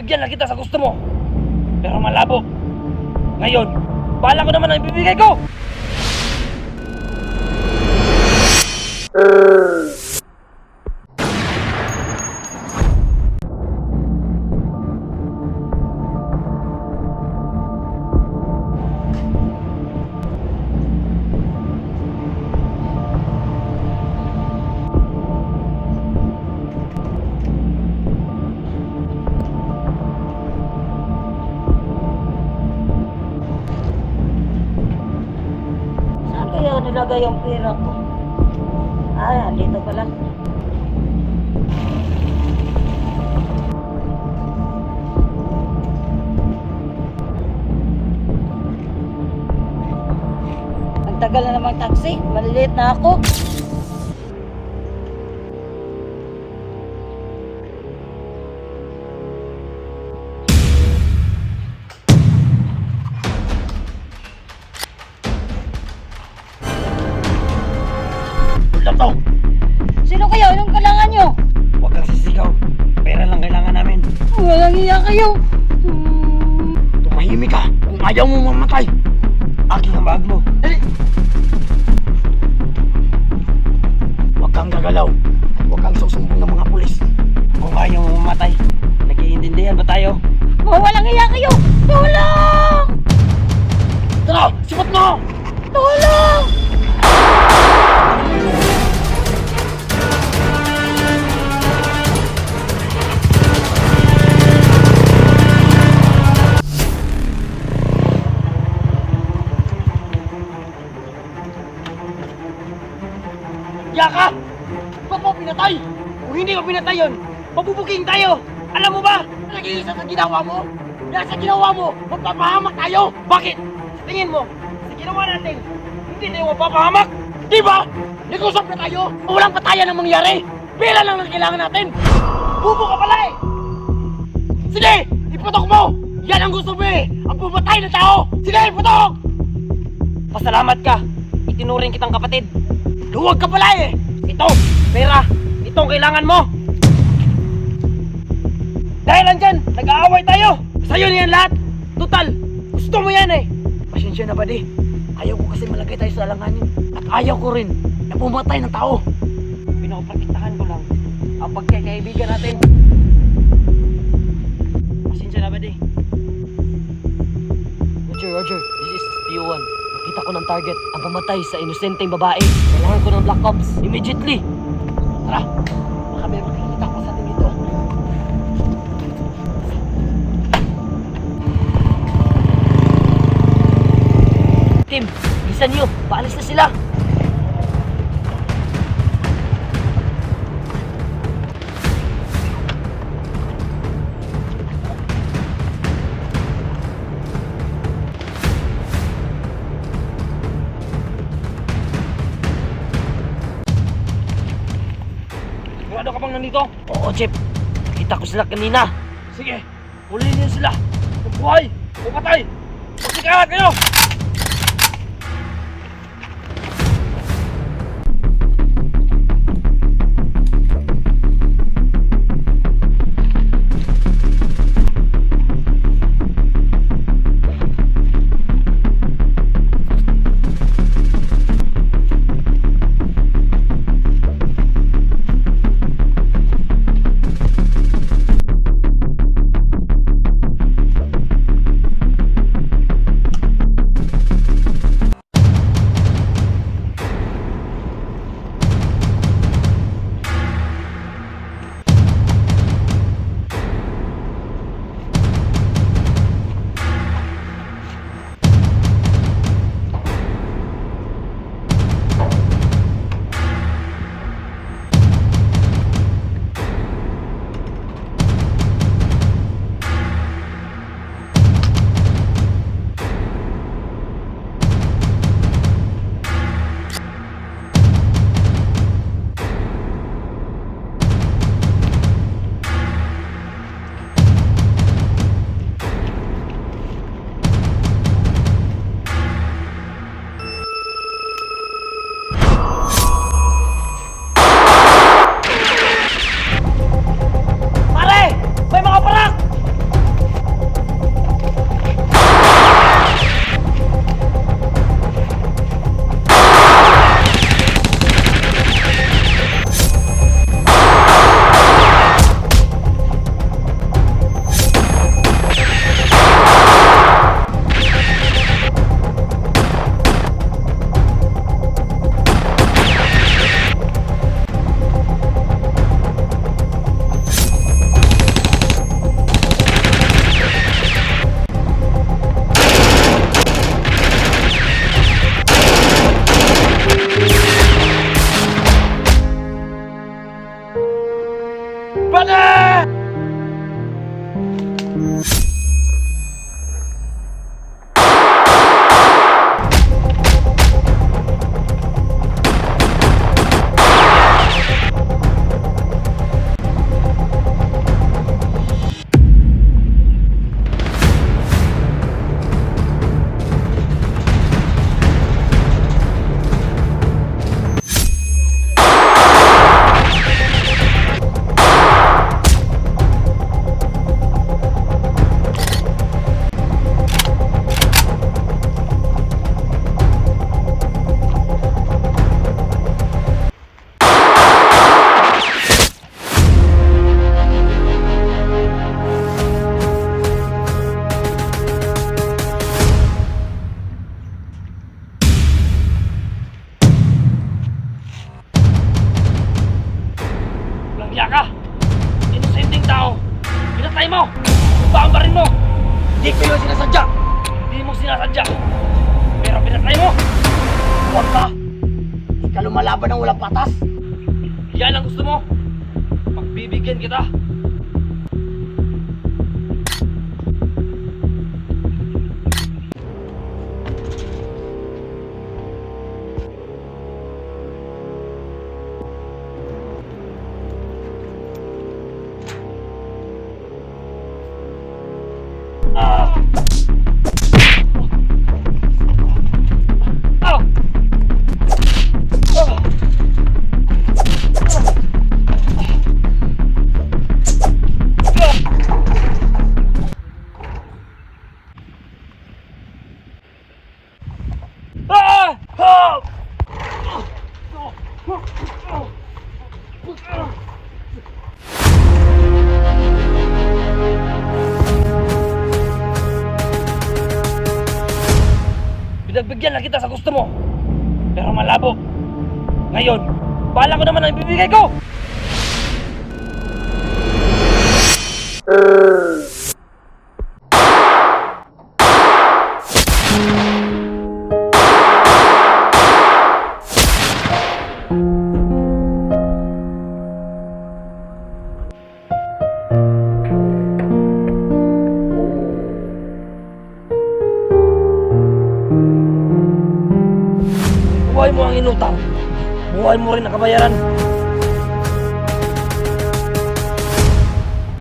bibigyan lang kita sa gusto mo. Pero malabo. Ngayon, bala ko naman ang ibibigay ko! Saan kaya nilagay yung pera ko? Ay, andito pala. Ang tagal na namang taxi. Maliliit na ako. Ulam to! Sino kayo? Anong kailangan nyo? Huwag kang sisigaw. Pera lang kailangan namin. Walang iya kayo. Tumahimik ka kung ayaw mo mamatay. Aking ang bag mo. Dali! Huwag kang gagalaw. Huwag kang susumbong ng mga pulis. Kung ayaw mo mamatay, nag-iintindihan ba tayo? Walang iya kayo. Tulong! Tara! Sipat mo! Tulong! Yaka! Ba't mo pinatay? Kung hindi mo pinatay yun, mabubuking tayo! Alam mo ba? Nag-iisa sa ginawa mo? Dahil sa ginawa mo, magpapahamak tayo! Bakit? Sa tingin mo, sa ginawa natin, hindi tayo mapapahamak? Di ba? Nag-usap na tayo, walang patayan ang mangyari! Pera lang ang kailangan natin! Bubo ka pala eh! Sige! Iputok mo! Yan ang gusto mo eh! Ang pumatay na tao! Sige! Iputok! Pasalamat ka! Itinuring kitang kapatid! Luwag ka pala eh! Ito! Pera! Ito ang kailangan mo! Dahil nandyan, nag-aaway tayo! Sa'yo na yan lahat! Total! Gusto mo yan eh! Pasensya na ba di? Ayaw ko kasi malagay tayo sa alanganin. At ayaw ko rin na pumatay ng tao. Pinapakitaan ko lang ang pagkakaibigan natin. Pasensya na ba di? Roger. This is PO1. Nakita ko ng target ang pumatay sa inosenteng babae. Kailangan ko ng Black Ops immediately. Tara! Baka may makikita ko sa atin dito. Tim, bilisan niyo. Paalis na sila. Sigurado ka bang nandito? Oo, Chip. Nakita ko sila kanina. Sige, huliin niyo sila. Kung buhay, kung patay. Magsikalat kayo! pinatay mo! Baka ba rin mo? Hindi ko yun sinasadya! Hindi mo sinasadya! Pero pinatay mo! Huwag ka! Hindi ka lumalaban ng walang patas! Yan ang gusto mo! Pagbibigyan kita! Ah! Ah! Ah! Ah! Ah! Pinagbigyan na kita sa gusto mo. Pero malabo. Ngayon, bala ko naman ang ibibigay ko! Buhay mo ang inutang. Buhay mo rin ang kabayaran.